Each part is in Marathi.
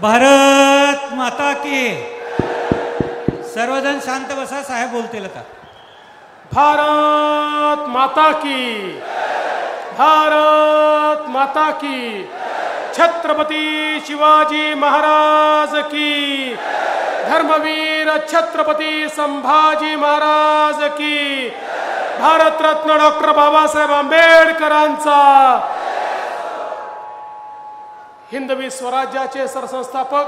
भारत माता की. सर्वजण शांत बसा, साहेब बोलतील आता. भारत माता की. भारत माता की. छत्रपती शिवाजी महाराज की. धर्मवीर छत्रपती संभाजी महाराज की. भारतरत्न डॉक्टर बाबासाहेब आंबेडकरांचा. हिंदवी स्वराज्याचे सरसंस्थापक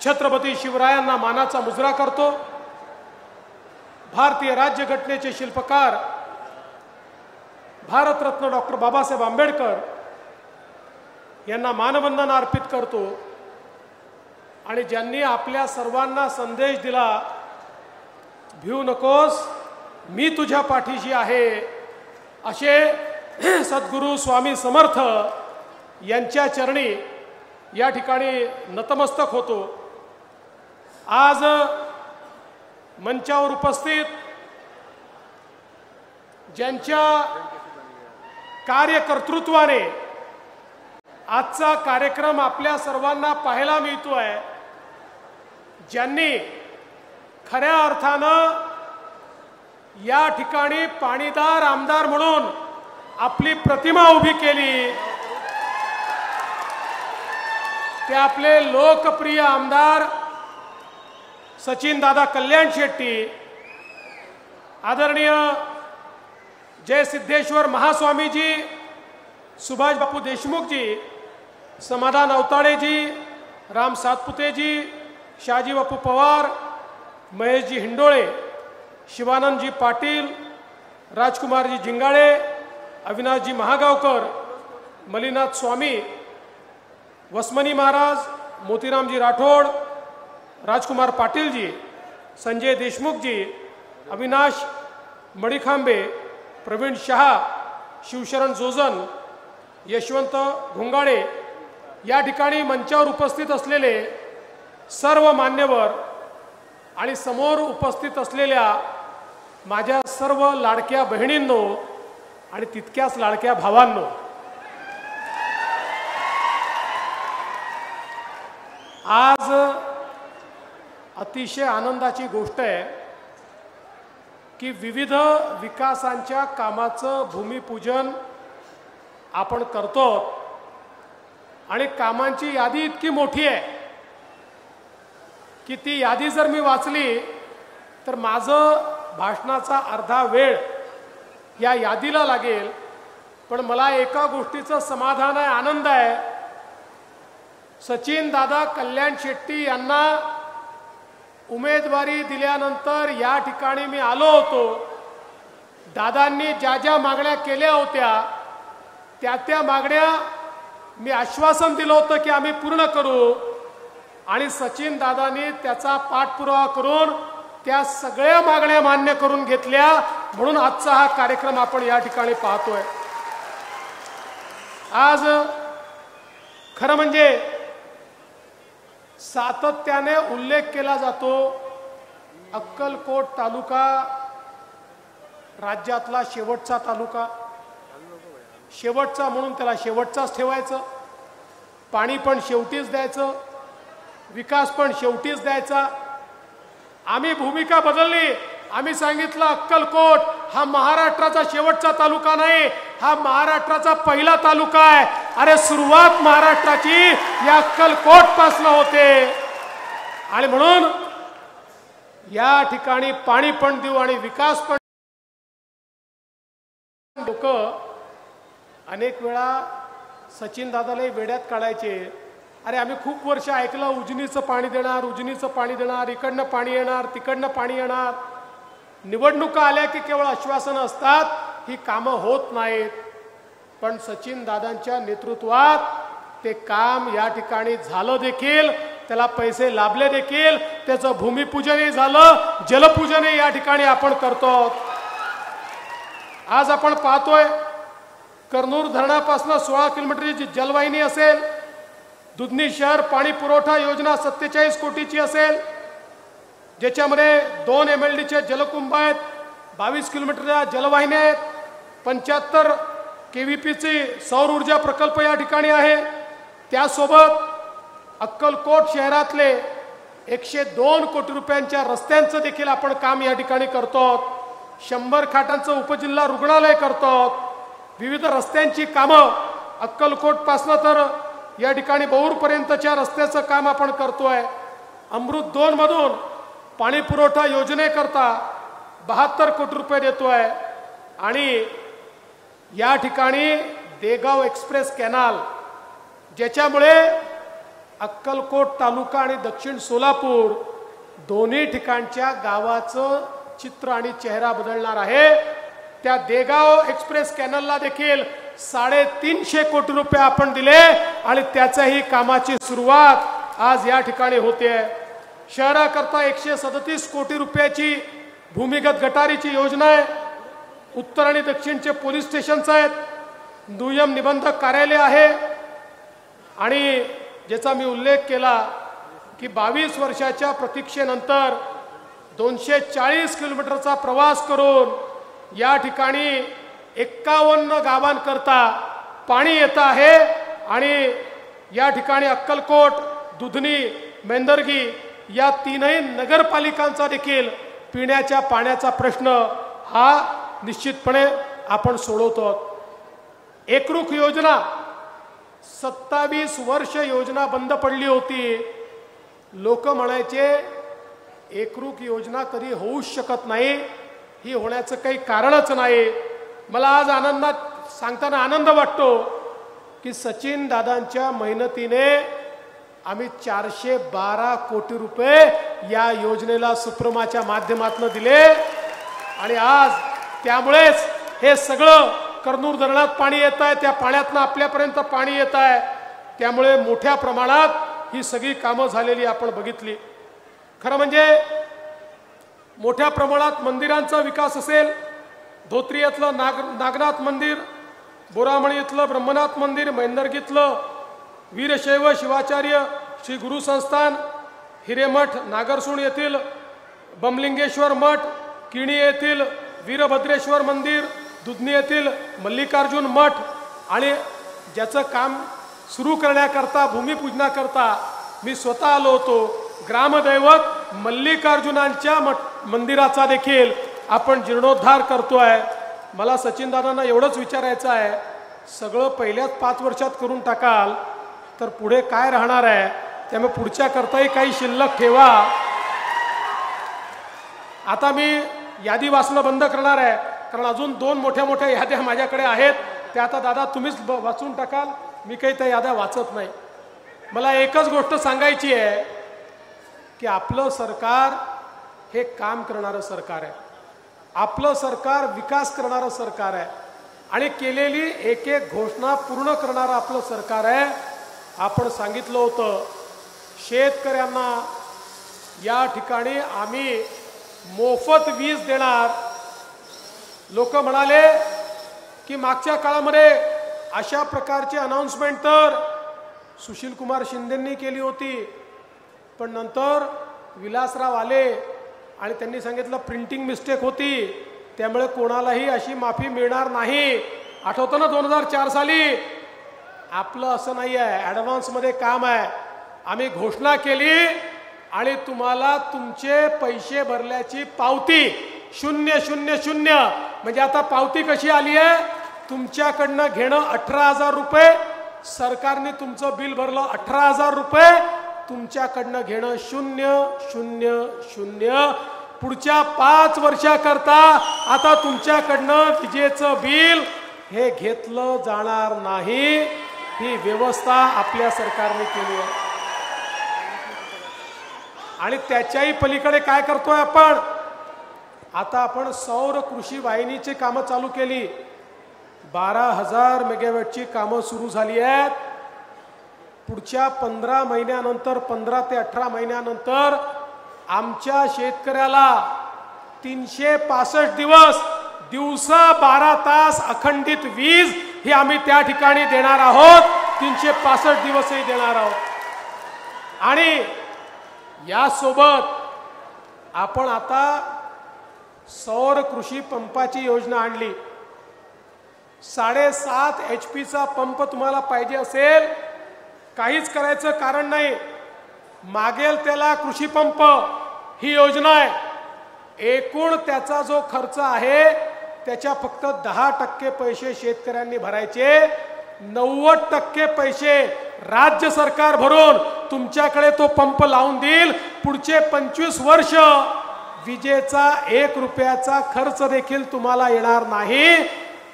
छत्रपती शिवरायांना मानाचा मुजरा करतो. भारतीय राज्यघटनेचे शिल्पकार भारतरत्न डॉक्टर बाबासाहेब आंबेडकर यांना मानवंदना अर्पित करतो. आणि ज्यांनी आपल्या सर्वांना संदेश दिला, भिऊ नकोस, मी तुझ्या पाठीशी आहे, असे सद्गुरू स्वामी समर्थ यांच्या चरणी या ठिकाणी नतमस्तक होतो. आज मंचावर उपस्थित ज्यांच्या कार्यकर्तृत्वाने आजचा कार्यक्रम आपल्या सर्वांना पाहायला मिळतोय, ज्यांनी खऱ्या अर्थानं या ठिकाणी पाणीदार आमदार म्हणून आपली प्रतिमा उभी केली, ते आपले लोकप्रिय आमदार सचिन दादा कल्याण शेट्टी, आदरणीय जय सिद्धेश्वर महास्वामीजी, सुभाष बापू देशमुखजी, समाधान अवताडेजी, राम सातपुतेजी, शाजी बापू पवार, महेशजी हिंडोळे, शिवानंदजी पाटील, राजकुमारजी जिंगाळे, अविनाशजी महागावकर, मलिनाथ स्वामी, वसमनी महाराज, मोतीरामजी राठोड, राजकुमार पाटीलजी, संजय देशमुखजी, अविनाश मणिखांबे, प्रवीण शहा, शिवशरण जोजन, यशवंत घोंगाडे, या ठिकाणी मंचावर उपस्थित असलेले सर्व मान्यवर आणि समोर उपस्थित असलेल्या माझ्या सर्व लाडक्या बहिणींनो आणि तितक्याच लाडक्या भावांनो, आज अतिशय आनंदाची गोष्ट आहे की विविध विकासांच्या कामाचं भूमिपूजन आपण करतो आणि कामांची यादी इतकी मोठी आहे की ती यादी जर मी वाचली तर माझं भाषणाचा अर्धा वेळ या यादीला लागेल. पण मला एका गोष्टीचं समाधान आहे, आनंद आहे, सचिन दादा कल्याण शेट्टी यांना उमेदवारी दिल्यानंतर या ठिकाणी मी आलो होतो. दादांनी ज्या ज्या मागण्या केल्या होत्या त्या मागण्या मी आश्वासन दिलं होतं की आम्ही पूर्ण करू, आणि सचिन दादांनी त्याचा पाठपुरावा करून त्या सगळ्या मागण्या मान्य करून घेतल्या. म्हणून आजचा हा कार्यक्रम आपण या ठिकाणी पाहतोय. आज खरं म्हणजे सातत्याने उल्लेख केला जातो, अक्कलकोट तालुका राज्यातला शेवटचा तालुका, शेवटचा म्हणून त्याला शेवटचाच ठेवायचं, पाणी पण शेवटीच द्यायचं, विकास पण शेवटीच द्यायचा. आम्ही भूमिका बदलली. आम्ही सांगितलं अक्कलकोट हा महाराष्ट्राचा शेवटचा तालुका नाही, हा महाराष्ट्राचा पहिला तालुका आहे. अरे सुरुवात महाराष्ट्राची या अक्कलकोट पासून होते, आणि म्हणून या ठिकाणी पाणी पण देऊ आणि विकास पण. लोक अनेक वेळा सचिन दादाला वेड्यात काढायचे. अरे आम्ही खूप वर्ष ऐकलं उजनीचं पाणी देणार, उजनीचं पाणी देणार, इकडनं पाणी येणार, तिकडनं पाणी येणार. निवडणुका आल्या की केवळ आश्वासनं असतात, ही कामं होत नाहीत. पण सचिन दादांच्या नेतृत्वात ते काम या ठिकाणी झालं देखील, त्याला पैसे लाभले देखील, त्याचं भूमिपूजनही झालं, जलपूजनही या ठिकाणी आपण करतो. आज आपण पाहतोय कर्नूर धरणापासून 16 किलोमीटरची जलवाहिनी असेल, दुधनी शहर पाणी पुरवठा योजना 47 कोटीची असेल, ज्याच्यामध्ये 2 MLDचे जलकुंभ आहेत, 22 किलोमीटरच्या जलवाहिन्या आहेत, 75 KVPची सौर ऊर्जा प्रकल्प या ठिकाणी आहे. त्यासोबत अक्कलकोट शहरातले 102 कोटी रुपयांच्या रस्त्यांचं देखील आपण काम या ठिकाणी करतो. 100 खाटांचं उपजिल्हा रुग्णालय करतो. विविध रस्त्यांची कामं अक्कलकोट पासनं तर या ठिकाणी बौरपर्यंतच्या रस्त्याचं काम आपण करतोय. अमृत 2 मधून पाणी पुरवठा योजनेकरता 72 कोटी रुपये देतोय. आणि या ठिकाणी देगाव एक्सप्रेस कॅनाल ज्याच्यामुळे अक्कलकोट तालुका आणि दक्षिण सोलापूर दोन्ही ठिकाणच्या गावाचं चित्र आणि चेहरा बदलणार आहे. त्या देगाव एक्सप्रेस कॅनलला देखील 350 कोटी रुपये आपण दिले आणि त्याच्याही कामाची सुरुवात आज या ठिकाणी होते. शहराकरता 137 कोटी रुपयाची भूमिगत गटारीची योजना आहे. उत्तर आणि दक्षिणचे पोलीस स्टेशन्स आहेत. दुय्यम निबंधक कार्यालय आहे. आणि ज्याचा मी उल्लेख केला की 22 वर्षाच्या प्रतीक्षेनंतर 240 किलोमीटरचा प्रवास करून या ठिकाणी 51 गावांकरता पाणी येत आहे. आणि या ठिकाणी अक्कलकोट, दुधनी, मेंदर्गी या 3ही नगरपालिकांचा देखील पिण्याच्या पाण्याचा प्रश्न हा निश्चितपणे आपण सोडवतो. एकरूख योजना 27 वर्ष योजना बंद पडली होती. लोक म्हणायचे एकरूख योजना कधी होऊच शकत नाही, ही होण्याचं काही कारणच नाही. मला आज आनंदात सांगताना आनंद वाटतो की सचिन दादांच्या मेहनतीने आम्ही 412 कोटी रुपये या योजनेला सुप्रमाच्या माध्यमातून दिले. आणि आज त्यामुळेच हे सगळं कर्नूल धरणात पाणी येत आहे, त्या पाण्यातनं आपल्यापर्यंत पाणी येत आहे. त्यामुळे मोठ्या प्रमाणात ही सगळी कामं झालेली आपण बघितली. खरं म्हणजे मोठ्या प्रमाणात मंदिरांचा विकास असेल. धोत्रियातलं नागनाथ मंदिर, बोरामणी इथलं ब्रह्मनाथ मंदिर, मैंदर्गीतलं वीरशैव शिवाचार्य श्री गुरु संस्थान, हिरेमठ नागरसूण येथील बमलिंगेश्वर मठ, किणी येथील वीरभद्रेश्वर मंदिर, दुधनी येथील मल्लिकार्जुन मठ आणि ज्याचं काम सुरू करण्याकरता भूमिपूजनाकरता मी स्वतः आलो होतो. ग्रामदैवत मल्लिकार्जुनांच्या मंदिराचा देखील आपण जीर्णोद्धार करतोय. मला सचिन दादांना एवढंच विचारायचं आहे, सगळं पहिल्याच 5 वर्षात करून टाकाल तर पुढे काय राहणार आहे? त्यामुळे पुढच्या करताही काही शिल्लक ठेवा. आता मी यादी वाचणं बंद करणार आहे, कारण अजून 2 मोठ्या मोठ्या याद्या माझ्याकडे आहेत. त्या आता दादा तुम्हीच वाचून टाकाल, मी काही त्या याद्या वाचत नाही. मला एकच गोष्ट सांगायची आहे की आपलं सरकार हे काम करणारं सरकार आहे. आपलं सरकार विकास करणारं सरकार आहे आणि केलेली एक एक घोषणा पूर्ण करणारं आपलं सरकार आहे. आपण सांगितलं होतं शेतकऱ्यांना या ठिकाणी आम्ही मोफत वीज देणार. लोक म्हणाले की मागच्या काळामध्ये अशा प्रकारची अनाउन्समेंट तर सुशील कुमार शिंदेंनी केली होती, पण नंतर विलासराव आले आणि त्यांनी सांगितलं प्रिंटिंग मिस्टेक होती, त्यामुळे कोणालाही अशी माफी मिळणार नाही. आठवतं ना 2004 साली? आपलं असं नाही आहे, ॲडव्हान्समध्ये काम आहे. आम्ही घोषणा केली आणि तुम्हाला तुमचे पैसे भरल्याची पावती 000 म्हणजे आता पावती कशी आली आहे? तुमच्याकडनं घेणं 18,000 रुपये, सरकारने तुमचं बिल भरलं 18,000 रुपये, तुमच्याकडनं घेणं 000. पुढच्या 5 वर्षाकरता आता तुमच्याकडनं विजेचं बिल हे घेतलं जाणार नाही. ही व्यवस्था आपल्या सरकारने केली आहे. आणि त्याच्याही पलीकडे काय करतोय आपण? आता आपण सौर कृषी वाहिनीची कामं चालू केली. 12,000 मेगावॅटची कामं सुरू झाली आहेत. पुढच्या 15 महिन्यानंतर 15 ते 18 महिन्यानंतर आमच्या शेतकऱ्याला 365 दिवस दिवसा 12 तास अखंडित वीज ही आम्ही त्या ठिकाणी देणार आहोत. 365 दिवसही देणार आहोत. आणि यासोबत आपण आता सौर कृषी पंपाची योजना आणली. 7.5 HP चा पंप तुम्हाला पाहिजे असेल, काहीच करायचं कारण नाही. मागेल त्याला कृषी पंप ही योजना आहे। एकूण त्याचा जो खर्च आहे त्याच्या फक्त 10% पैसे शेतकऱ्यांनी भरायचे, 90% पैसे राज्य सरकार भरून तुमच्याकडे तो पंप लावून देईल। पुढचे 25 वर्ष विजेचा 1 रुपयाचा खर्च देखील तुम्हाला येणार नाही।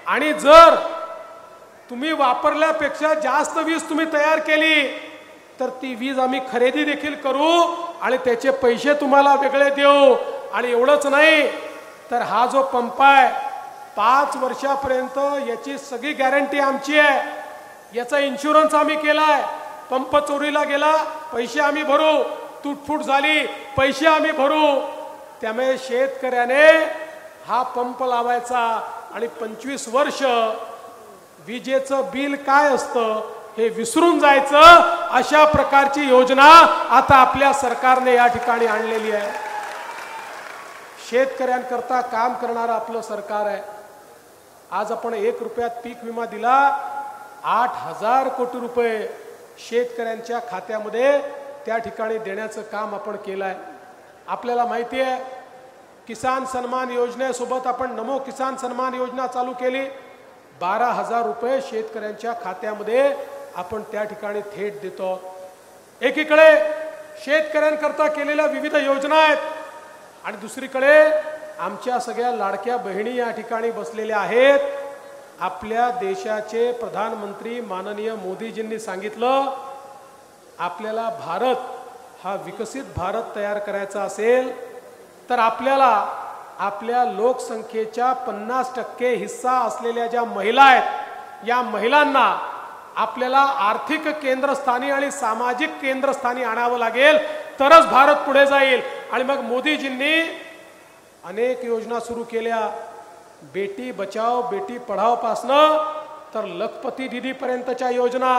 आणि जर तुम्ही वापरल्यापेक्षा जास्त वीज तुम्ही तयार केली तर ती वीज आम्ही खरेदी देखील करू आणि त्याचे पैसे तुम्हाला वेगळे देऊ। आणि एवढंच नाही तर हा जो पंप आहे 5 वर्षापर्यंत याची सगळी गॅरंटी आमची आहे, याचा इन्शुरन्स आम्ही केलाय। पंप चोरीला गेला पैसे आम्ही भरू, तुटफूट झाली पैसे आम्ही भरू। त्यामुळे शेतकऱ्याने हा पंप लावायचा आणि 25 वर्ष विजेचं बिल काय असतं हे विसरून जायचं। अशा प्रकारची योजना आता आपल्या सरकारने या ठिकाणी आणलेली आहे। शेतकऱ्यांकरता काम करणारं आपलं सरकार आहे। आज आपण 1 रुपयात पीक विमा दिला, 8,000 कोटी रुपये शेतकऱ्यांच्या खात्यामध्ये त्या ठिकाणी देण्याचं काम आपण केलं आहे। आपल्याला माहिती आहे किसान सन्मान योजनेसोबत आपण नमो किसान सन्मान योजना चालू केली। 12,000 रुपये शेतकऱ्यांच्या खात्यामध्ये आपण त्या ठिकाणी थेट देतो। एकीकडे शेतकऱ्यांकरता केलेल्या विविध योजना आहेत आणि दुसरीकडे आमच्या सगळ्या लाडक्या बहिणी या ठिकाणी बसलेल्या आहेत। आपल्या देशाचे प्रधानमंत्री माननीय मोदीजींनी सांगितलं आपल्याला भारत हा विकसित भारत तयार करायचा असेल तर आपल्याला आपल्या लोकसंख्येच्या 50% हिस्सा असलेल्या ज्या महिला आहेत या महिलांना आपल्याला आर्थिक केंद्रस्थानी आणि सामाजिक केंद्रस्थानी आणावं लागेल तरच भारत पुढे जाईल। आणि मग मोदीजींनी अनेक योजना सुरू केल्या, बेटी बचाओ बेटी पढाओ पासनं तर लखपती दीदी पर्यंतच्या योजना।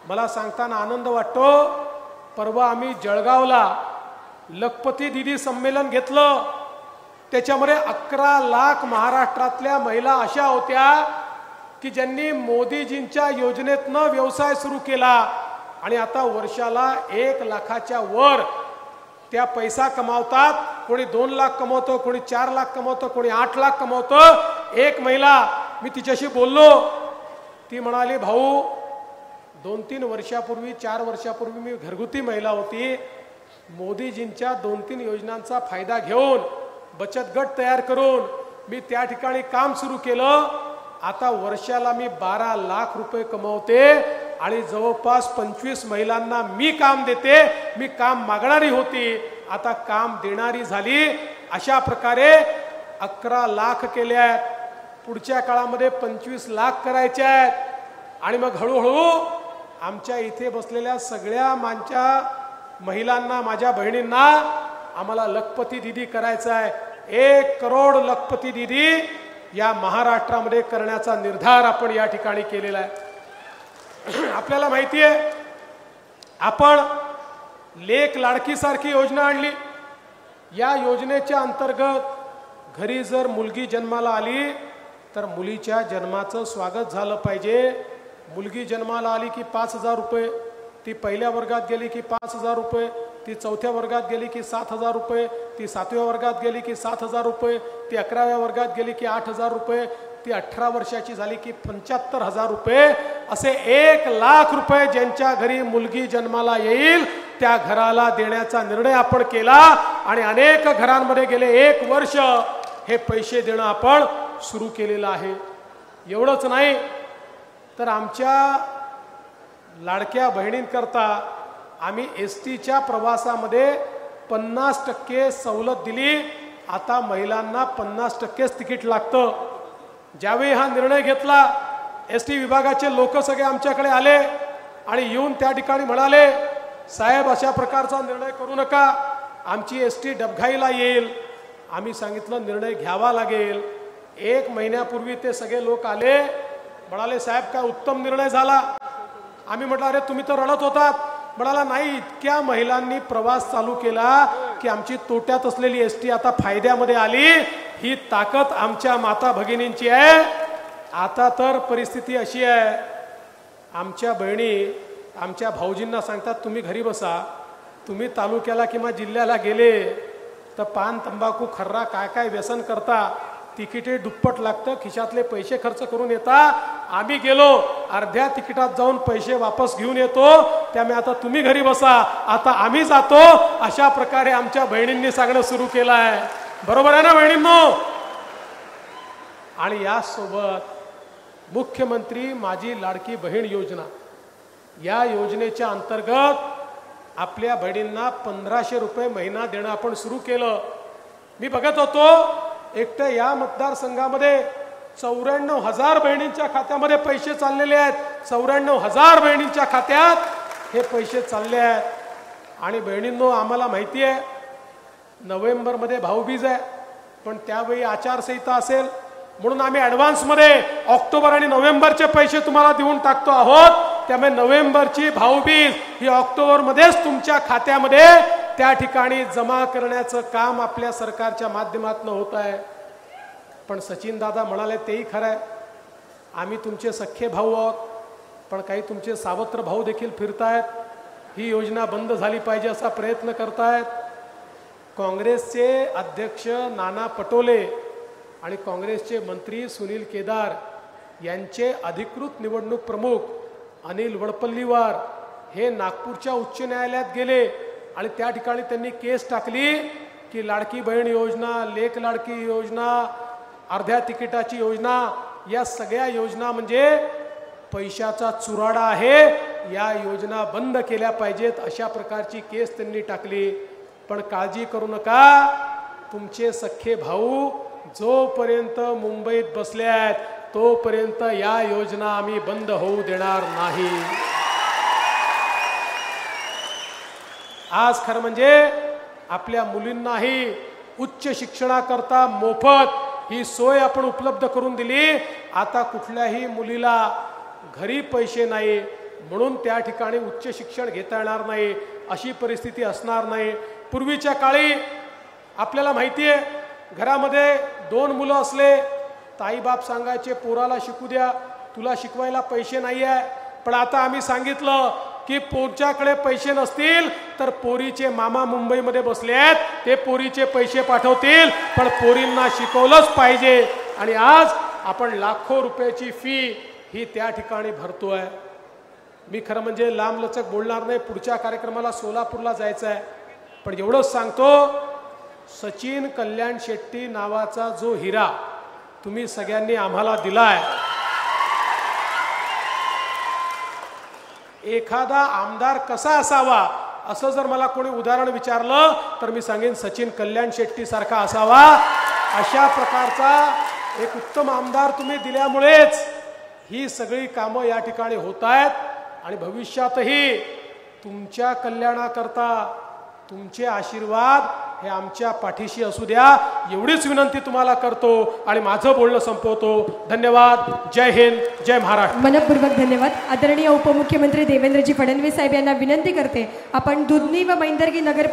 मला सांगताना आनंद वाटतो, परवा आम्ही जळगावला लखपती दीदी संमेलन घेतलं। त्याच्यामध्ये 11 लाख महाराष्ट्रातल्या महिला अशा होत्या की ज्यांनी मोदीजींच्या योजनेतनं व्यवसाय सुरू केला आणि आता वर्षाला 1 लाखाच्या वर त्या पैसा कमावतात। कोणी 2 लाख कमवतो, कोणी 4 लाख कमवतो, कोणी 8 लाख कमवतो। एक महिला मी तिच्याशी बोललो, ती म्हणाली भाऊ 2-3 वर्षापूर्वी 4 वर्षापूर्वी मी घरगुती महिला होती, मोदीजींच्या 2-3 योजनांचा फायदा घेऊन बचत गट तयार करून मी त्या ठिकाणी काम सुरू केलं। आता वर्षाला मी 12 लाख रुपये कमवते आणि जवळपास 25 महिलांना मी काम देते। मी काम मागणारी होती, आता काम देणारी झाली। अशा प्रकारे 11 लाख केले आहेत, पुढच्या काळामध्ये 25 लाख करायचे आहेत। आणि मग हळूहळू आमच्या इथे बसलेल्या सगळ्या महिलांना माझ्या बहिणींना आम्हाला लखपती दीदी करायचं आहे। 1 करोड लखपती दीदी या महाराष्ट्रामध्ये करण्याचा निर्धार आपण या ठिकाणी केलेला आहे। आपल्याला माहिती आहे आपण लेक लाडकी सारखी योजना आणली। या योजनेच्या अंतर्गत घरी जर मुलगी जन्माला आली तर मुलीच्या जन्माचं स्वागत झालं पाहिजे। मुलगी जन्माला आली की 5,000 रुपये, ती पहिल्या वर्गात गेली की 5,000 रुपये, ती 4थ्या वर्गात गेली की 7,000 रुपये, ती 7व्या वर्गात गेली की 7,000 रुपये, ती 11व्या वर्गात गेली की 8,000 रुपये, ती 18 वर्षाची झाली की 75,000 रुपये। असे 1 लाख रुपये ज्यांच्या घरी मुलगी जन्माला येईल त्या घराला देण्याचा निर्णय आपण केला आणि अनेक घरांमध्ये गेले 1 वर्ष हे पैसे देणं आपण सुरू केलेलं आहे। एवढंच नाही तर आमच्या लाडक्या बहिणींकरता आम्ही एसटीच्या प्रवासामध्ये 50% सवलत दिली। आता महिलांना 50%च तिकीट लागतं। ज्यावेळी हा निर्णय घेतला एसटी विभागाचे लोक सगळे आमच्याकडे आले आणि येऊन त्या ठिकाणी म्हणाले साहेब अशा प्रकारचा निर्णय करू नका, आमची एसटी डबघाईला येईल। आम्ही सांगितलं निर्णय घ्यावा लागेल। 1 महिन्यापूर्वी ते सगळे लोक आले, म्हणाले साहेब काय उत्तम निर्णय झाला। आम्ही म्हटलं अरे तुम्ही तर रडत होतात। म्हणाला नाही, इतक्या महिलांनी प्रवास चालू केला की आमची तोट्यात असलेली एसटी आता फायद्यामध्ये आली। ही ताकद आमच्या माता भगिनींची आहे। आता तर परिस्थिती अशी आहे, आमच्या बहिणी आमच्या भाऊजींना सांगतात तुम्ही घरी बसा, तुम्ही तालुक्याला किंवा जिल्ह्याला गेले तर पान तंबाखू खर्रा काय काय व्यसन करता, तिकिटे दुप्पट लागतं, खिशातले पैसे खर्च करून येता. आम्ही गेलो अर्ध्या तिकिटात जाऊन पैसे वापस घेऊन येतो, त्यामुळे आता तुम्ही घरी बसा, आता आम्ही जातो. अशा प्रकारे आमच्या बहिणींनी सांगणं सुरू केलं आहे. बरोबर आहे ना बहिणींनो? आणि यासोबत मुख्यमंत्री माझी लाडकी बहीण योजना, या योजनेच्या अंतर्गत आपल्या बहिणींना 1500 रुपये महिना देणं आपण सुरू केलं. मी बघत होतो एकट्या या मतदारसंघामध्ये 94,000 बहिणींच्या खात्यामध्ये पैसे चाललेले आहेत. 94,000 बहिणींच्या खात्यात हे पैसे चालले आहेत. आणि बहिणींनो, आम्हाला माहिती आहे नोव्हेंबरमध्ये भाऊबीज आहे, पण त्यावेळी आचारसंहिता असेल, म्हणून आम्ही ॲडव्हान्समध्ये ऑक्टोबर आणि नोव्हेंबरचे पैसे तुम्हाला देऊन टाकतो आहोत. त्यामुळे नोव्हेंबरची भाऊबीज ही ऑक्टोबरमध्येच तुमच्या खात्यामध्ये त्या ठिकाणी जमा करण्याचं काम आपल्या सरकारच्या माध्यमातून होत आहे. पण सचिन दादा म्हणाले तेही खरं आहे, आम्ही तुमचे सख्खे भाऊ आहोत, पण काही तुमचे सावत्र भाऊ देखील फिरतायत, ही योजना बंद झाली पाहिजे असा प्रयत्न करतायत. काँग्रेसचे अध्यक्ष नाना पटोले आणि काँग्रेसचे मंत्री सुनील केदार यांचे अधिकृत निवडणूक प्रमुख अनिल वडपल्लीवार हे नागपूरच्या उच्च न्यायालयात गेले आणि त्या ठिकाणी त्यांनी केस टाकली की लाडकी बहीण योजना, लेक लाडकी योजना, अर्ध्या तिकिटाची योजना, या सगळ्या योजना म्हणजे पैशाचा चुराडा आहे, या योजना बंद केल्या पाहिजेत, अशा प्रकारची केस त्यांनी टाकली. पण काळजी करू नका, तुमचे सख्खे भाऊ जोपर्यंत मुंबईत बसले आहेत तोपर्यंत या योजना आम्ही बंद होऊ देणार नाही. आज खरं म्हणजे आपल्या मुलींनाही उच्च शिक्षणाकरता मोफत ही सोय आपण उपलब्ध करून दिली. आता कुठल्याही मुलीला घरी पैसे नाही म्हणून त्या ठिकाणी उच्च शिक्षण घेता येणार नाही, अशी परिस्थिती असणार नाही. पूर्वीच्या काळी आपल्याला माहिती आहे, घरामध्ये 2 मुलं असले, ताईबाप सांगायचे पोराला शिकू द्या, तुला शिकवायला पैसे नाही आहे. पण आता आम्ही सांगितलं की पोरच्याकडे पैसे नसतील तर पोरीचे मामा मुंबईमध्ये बसले आहेत, ते पोरीचे पैसे पाठवतील, पण पोरींना शिकवलंच पाहिजे. आणि आज आपण लाखो रुपयाची फी ही त्या ठिकाणी भरतोय. मी खरं म्हणजे लांबलचक बोलणार नाही, पुढच्या कार्यक्रमाला सोलापूरला जायचं आहे. पण एवढंच सांगतो, सचिन कल्याण शेट्टी नावाचा जो हिरा तुम्ही सगळ्यांनी आम्हाला दिलाय, एखादा आमदार कसा असावा असं जर मला कोणी उदाहरण विचारलं तर मी सांगेन सचिन कल्याण शेट्टी सारखा असावा. अशा प्रकारचा एक उत्तम आमदार तुम्ही दिल्यामुळेच ही सगळी कामं या ठिकाणी होत आहेत. आणि भविष्यातही तुमच्या कल्याणाकरता तुमचे आशीर्वाद हे आमच्या पाठीशी असू द्या, एवढीच विनंती तुम्हाला करतो आणि माझं बोलणं संपवतो. धन्यवाद. जय हिंद, जय महाराष्ट्र. मनपूर्वक धन्यवाद. आदरणीय उपमुख्यमंत्री देवेंद्रजी फडणवीस साहेब यांना विनंती करते, आपण दुधनी व मैंदर्गी नगर